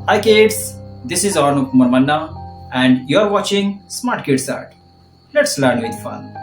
Hi kids, this is Arnu Kumar Manna and you are watching Smart Kids Art. Let's learn with fun.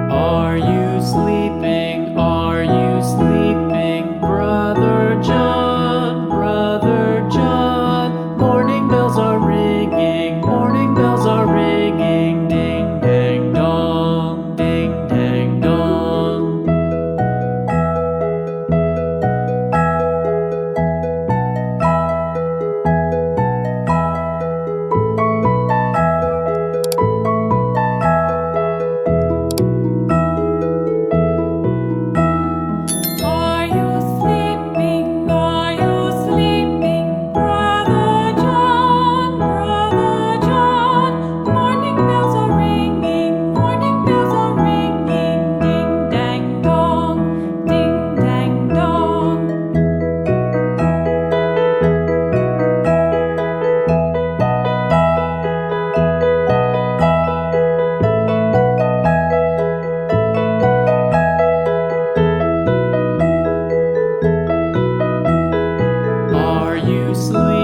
Are you sleeping? Are you sleeping, Brother John? Brother John. Morning bells are ringing, morning bells are ringing. Ding dang dong, ding dang dong. Are you sleeping? Are you sleeping, Brother John? Brother John. Morning bells are ringing, morning bells are ringing. Ding dang dong, ding dang dong. Are you sleeping?